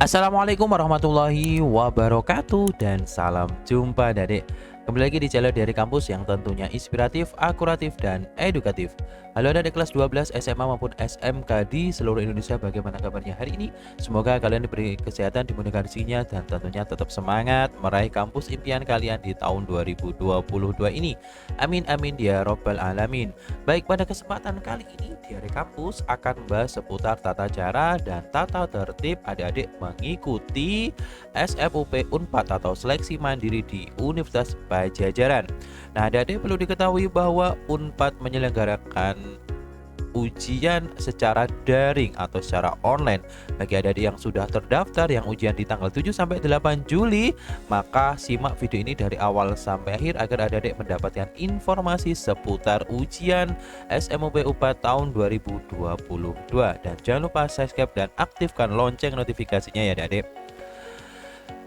Assalamualaikum warahmatullahi wabarakatuh dan salam jumpa Adik. Kembali lagi di channel dari kampus yang tentunya inspiratif, akuratif, dan edukatif. Halo Adik kelas 12 SMA maupun SMK di seluruh Indonesia, bagaimana kabarnya hari ini? Semoga kalian diberi kesehatan, dimudahkan rezekinya, dan tentunya tetap semangat meraih kampus impian kalian di tahun 2022 ini. Amin amin ya robbal alamin. Baik, pada kesempatan kali ini di kampus akan membahas seputar tata cara dan tata tertib adik-adik mengikuti SFUP Unpad atau seleksi mandiri di Universitas Pajajaran. Nah, adik-adik perlu diketahui bahwa Unpad menyelenggarakan ujian secara daring atau secara online bagi adik-adik yang sudah terdaftar yang ujian di tanggal 7 sampai 8 Juli. Maka simak video ini dari awal sampai akhir agar adik-adik mendapatkan informasi seputar ujian SMUP Unpad tahun 2022. Dan jangan lupa subscribe dan aktifkan lonceng notifikasinya ya adik-adik.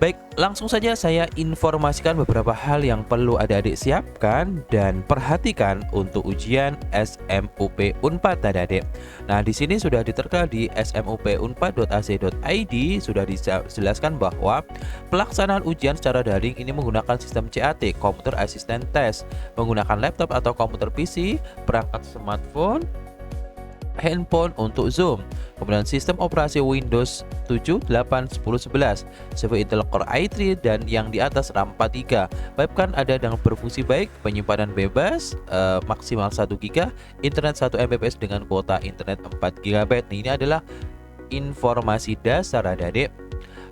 Baik, langsung saja saya informasikan beberapa hal yang perlu adik-adik siapkan dan perhatikan untuk ujian SMUP Unpad adik-adik. Nah, di sini sudah diterka di smupunpad.ac.id sudah dijelaskan bahwa pelaksanaan ujian secara daring ini menggunakan sistem CAT, Computer Assistant Test, menggunakan laptop atau komputer PC, perangkat smartphone, handphone untuk Zoom, kemudian sistem operasi Windows 7, 8, 10, 11, CPU Intel Core i3 dan yang di atas RAM 43. Webcam ada dengan berfungsi baik, penyimpanan bebas maksimal 1 GB, internet 1 Mbps dengan kuota internet 4 GB. Ini adalah informasi dasar adik-adik.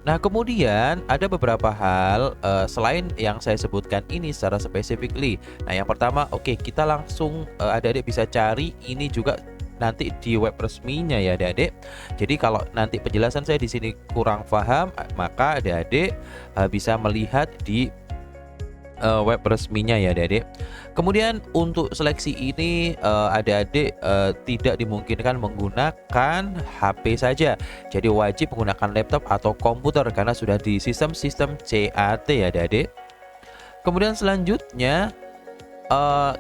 Nah, kemudian ada beberapa hal selain yang saya sebutkan ini secara spesifikly. Nah, yang pertama, kita langsung adik-adik bisa cari ini juga nanti di web resminya ya adik-adik. Jadi kalau nanti penjelasan saya di sini kurang paham, maka adik-adik bisa melihat di web resminya ya adik-adik. Kemudian untuk seleksi ini adik-adik tidak dimungkinkan menggunakan HP saja. Jadi wajib menggunakan laptop atau komputer karena sudah di sistem CAT ya adik-adik. Kemudian selanjutnya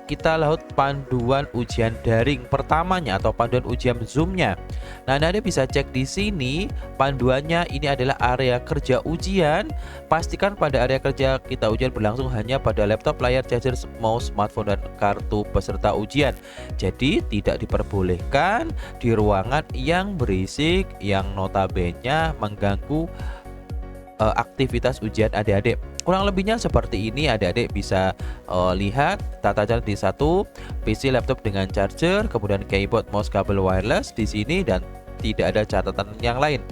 kita lihat panduan ujian daring pertamanya atau panduan ujian Zoom-nya. Nah, Anda bisa cek di sini panduannya. Ini adalah area kerja ujian. Pastikan pada area kerja kita ujian berlangsung hanya pada laptop, layar charger, mouse, smartphone, dan kartu peserta ujian. Jadi tidak diperbolehkan di ruangan yang berisik yang notabene mengganggu aktivitas ujian adik-adik. Kurang lebihnya seperti ini, adik-adik bisa lihat tata cara di satu PC laptop dengan charger, kemudian keyboard, mouse, kabel wireless di sini dan tidak ada catatan yang lain.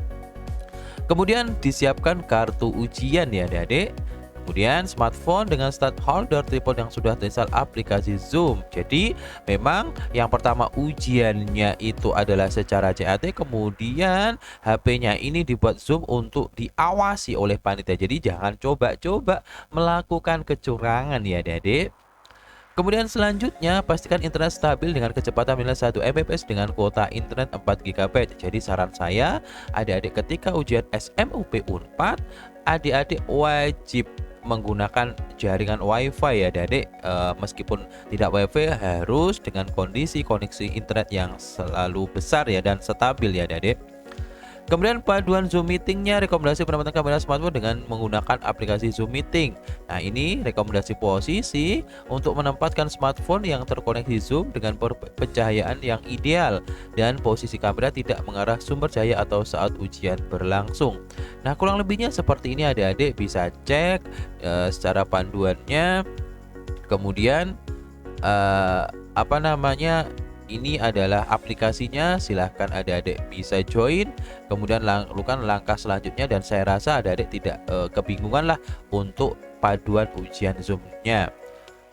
Kemudian disiapkan kartu ujian ya adik-adik. Kemudian smartphone dengan stand holder, tripod yang sudah terinstall aplikasi Zoom. Jadi memang yang pertama ujiannya itu adalah secara CAT, kemudian HP-nya ini dibuat Zoom untuk diawasi oleh panitia. Jadi jangan coba-coba melakukan kecurangan ya adik-adik. Kemudian selanjutnya pastikan internet stabil dengan kecepatan minimal 1 Mbps dengan kuota internet 4 GB. Jadi saran saya, adik-adik ketika ujian SMUP Unpad, adik-adik wajib menggunakan jaringan WiFi ya adik-adik. Meskipun tidak WiFi harus dengan kondisi koneksi internet yang selalu besar ya dan stabil ya adik-adik. Kemudian paduan Zoom Meetingnya, rekomendasi penempatan kamera smartphone dengan menggunakan aplikasi Zoom Meeting. Nah, ini rekomendasi posisi untuk menempatkan smartphone yang terkoneksi Zoom dengan pencahayaan yang ideal dan posisi kamera tidak mengarah sumber cahaya atau saat ujian berlangsung. Nah, kurang lebihnya seperti ini adik-adik bisa cek secara panduannya. Kemudian ini adalah aplikasinya, silahkan adik-adik bisa join, kemudian lakukan langkah selanjutnya dan saya rasa adik-adik tidak kebingungan lah untuk paduan ujian Zoom-nya.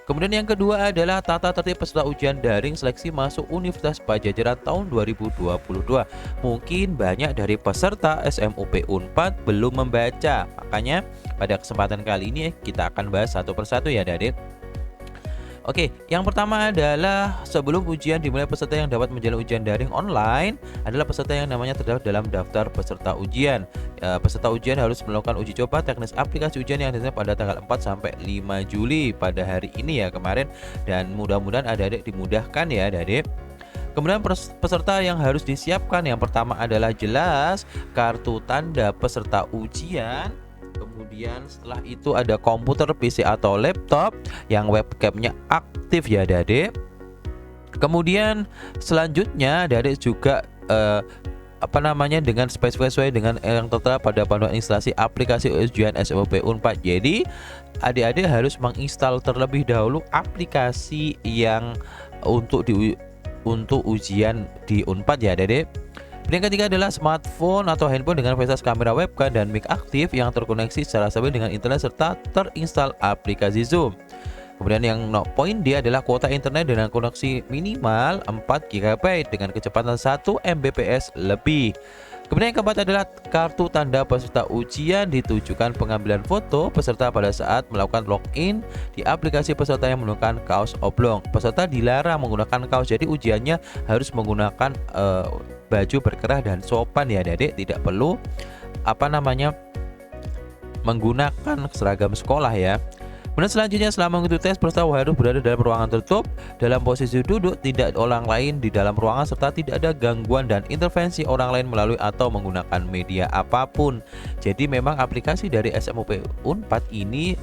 Kemudian yang kedua adalah tata tertib peserta ujian daring seleksi masuk Universitas Pajajaran tahun 2022. Mungkin banyak dari peserta SMUP Unpad belum membaca, makanya pada kesempatan kali ini kita akan bahas satu persatu ya adik-adik. Oke, yang pertama adalah sebelum ujian dimulai, peserta yang dapat menjalani ujian daring online adalah peserta yang namanya terdaftar dalam daftar peserta ujian. Peserta ujian harus melakukan uji coba teknis aplikasi ujian yang dilakukan pada tanggal 4 sampai 5 Juli pada hari ini ya kemarin, dan mudah-mudahan adik-adik dimudahkan ya adik-adik. Kemudian peserta yang harus disiapkan yang pertama adalah jelas kartu tanda peserta ujian. Kemudian setelah itu ada komputer, PC atau laptop yang webcamnya aktif ya adik-adik. Kemudian selanjutnya adik-adik juga dengan sesuai dengan yang tertera pada panduan instalasi aplikasi ujian SMOP Unpad. Jadi adik-adik harus menginstal terlebih dahulu aplikasi yang untuk ujian di Unpad ya adik-adik. Yang ketiga adalah smartphone atau handphone dengan fasilitas kamera webcam dan mic aktif yang terkoneksi secara stabil dengan internet serta terinstal aplikasi Zoom. Kemudian yang poin D adalah kuota internet dengan koneksi minimal 4 GB dengan kecepatan 1 Mbps lebih. Kemudian yang keempat adalah kartu tanda peserta ujian ditujukan pengambilan foto peserta pada saat melakukan login di aplikasi peserta yang menggunakan kaos oblong. Peserta dilarang menggunakan kaos, jadi ujiannya harus menggunakan baju berkerah dan sopan ya adik-adik, tidak perlu menggunakan seragam sekolah ya. Kemudian selanjutnya selama mengikuti tes peserta harus berada dalam ruangan tertutup dalam posisi duduk, tidak ada orang lain di dalam ruangan serta tidak ada gangguan dan intervensi orang lain melalui atau menggunakan media apapun. Jadi memang aplikasi dari SMOP Unpad ini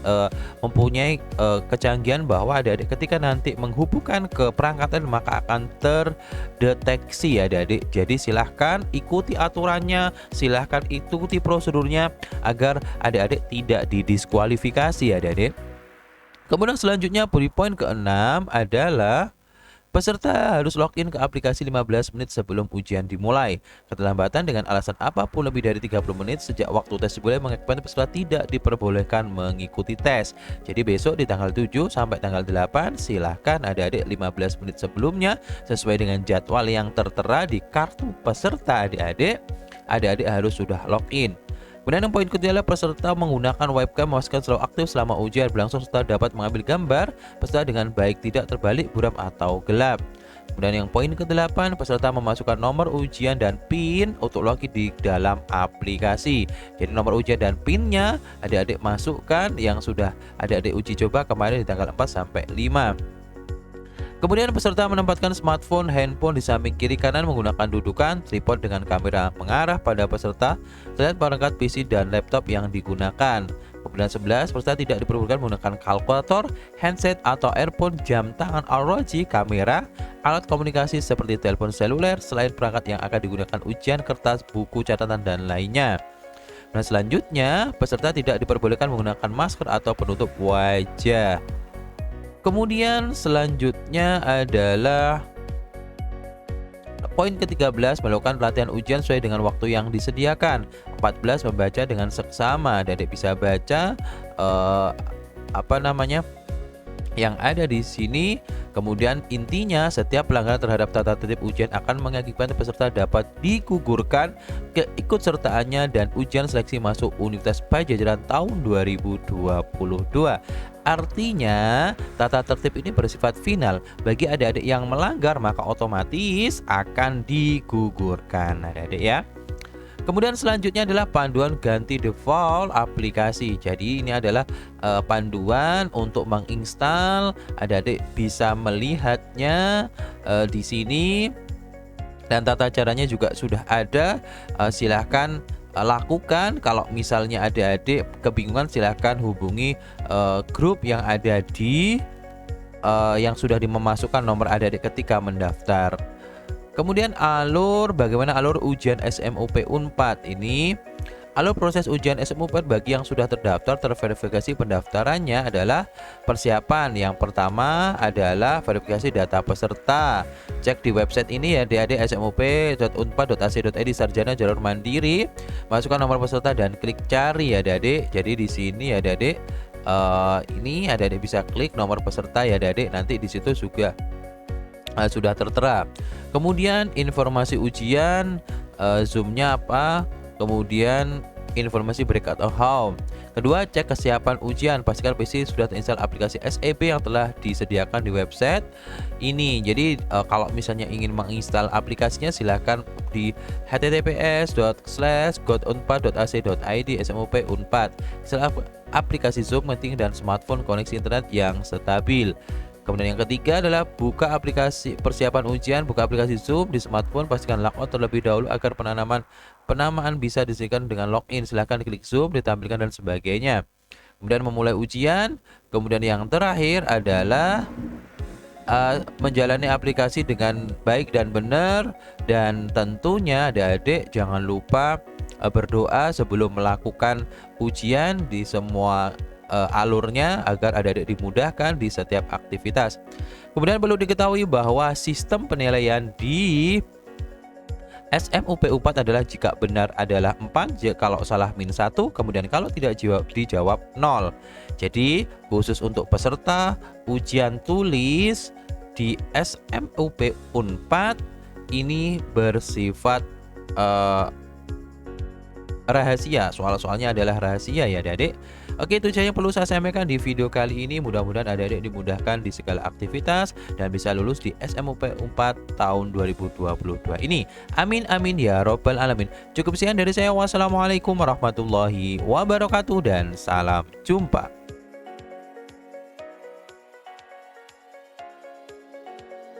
mempunyai kecanggihan bahwa adik-adik ketika nanti menghubungkan ke perangkat lain maka akan terdeteksi ya adik-adik. Jadi silahkan ikuti aturannya, silahkan ikuti prosedurnya agar adik-adik tidak didiskualifikasi ya adik-adik. Kemudian selanjutnya poin ke-6 adalah peserta harus login ke aplikasi 15 menit sebelum ujian dimulai. Keterlambatan dengan alasan apapun lebih dari 30 menit sejak waktu tes dimulai mengakibatkan peserta tidak diperbolehkan mengikuti tes. Jadi besok di tanggal 7 sampai tanggal 8 silahkan adik-adik 15 menit sebelumnya sesuai dengan jadwal yang tertera di kartu peserta adik-adik harus sudah login. Kemudian yang poin ketiga adalah peserta menggunakan webcam memastikan selalu aktif selama ujian berlangsung serta dapat mengambil gambar peserta dengan baik, tidak terbalik, buram atau gelap. Kemudian yang poin ke-8, peserta memasukkan nomor ujian dan PIN untuk login di dalam aplikasi. Jadi nomor ujian dan PIN-nya adik-adik masukkan yang sudah adik-adik uji coba kemarin di tanggal 4 sampai 5. Kemudian peserta menempatkan smartphone, handphone di samping kiri kanan menggunakan dudukan, tripod dengan kamera mengarah pada peserta, terlihat perangkat PC dan laptop yang digunakan. Kemudian 11, peserta tidak diperbolehkan menggunakan kalkulator, handset atau earphone, jam tangan ROG, kamera, alat komunikasi seperti telepon seluler selain perangkat yang akan digunakan ujian, kertas, buku, catatan, dan lainnya. Nah selanjutnya, peserta tidak diperbolehkan menggunakan masker atau penutup wajah. Kemudian selanjutnya adalah poin ke-13 melakukan pelatihan ujian sesuai dengan waktu yang disediakan. 14 membaca dengan seksama. Adik bisa baca yang ada di sini. Kemudian intinya setiap pelanggaran terhadap tata tertib ujian akan mengakibatkan peserta dapat digugurkan keikutsertaannya dan ujian seleksi masuk Universitas Pajajaran tahun 2022. Artinya tata tertib ini bersifat final. Bagi adik-adik yang melanggar maka otomatis akan digugurkan adik-adik ya. Kemudian selanjutnya adalah panduan ganti default aplikasi. Jadi ini adalah panduan untuk menginstal. Adik-adik bisa melihatnya di sini dan tata caranya juga sudah ada. Silahkan lakukan. Kalau misalnya adik-adik kebingungan silahkan hubungi grup yang ada di yang sudah memasukkan nomor adik-adik ketika mendaftar. Kemudian bagaimana alur ujian SMOP Unpad ini? Alur proses ujian SMOP bagi yang sudah terdaftar terverifikasi pendaftarannya adalah persiapan. Yang pertama adalah verifikasi data peserta. Cek di website ini ya adik-adik smop.unpad.ac.id sarjana jalur mandiri. Masukkan nomor peserta dan klik cari ya adik-adik. Jadi di sini ya adik-adik ini adik-adik bisa klik nomor peserta ya adik-adik. Nanti di situ juga sudah tertera. Kemudian informasi ujian, Zoom-nya apa, kemudian informasi breakout home. Kedua, cek kesiapan ujian, pastikan PC sudah terinstall aplikasi SEB yang telah disediakan di website ini. Jadi kalau misalnya ingin menginstal aplikasinya silahkan di https://godunpad.ac.id SMOP Unpad. Aplikasi Zoom, meeting dan smartphone koneksi internet yang stabil. Kemudian yang ketiga adalah buka aplikasi persiapan ujian, buka aplikasi Zoom di smartphone, pastikan logout terlebih dahulu agar penamaan bisa disesuaikan dengan login. Silahkan klik Zoom, ditampilkan dan sebagainya. Kemudian memulai ujian. Kemudian yang terakhir adalah menjalani aplikasi dengan baik dan benar, dan tentunya adik-adik jangan lupa berdoa sebelum melakukan ujian di semua alurnya agar adik-adik dimudahkan di setiap aktivitas. Kemudian perlu diketahui bahwa sistem penilaian di SMUP 4 adalah jika benar adalah 4, kalau salah -1, kemudian kalau tidak dijawab 0. Jadi khusus untuk peserta ujian tulis di SMUP 4 ini bersifat rahasia, soal-soalnya adalah rahasia ya adik-adik. Oke, itu saja yang perlu saya sampaikan di video kali ini. Mudah-mudahan adik-adik dimudahkan di segala aktivitas dan bisa lulus di SMUP 4 tahun 2022 ini. Amin amin ya robbal alamin. Cukup sekian dari saya. Wassalamualaikum warahmatullahi wabarakatuh dan salam jumpa.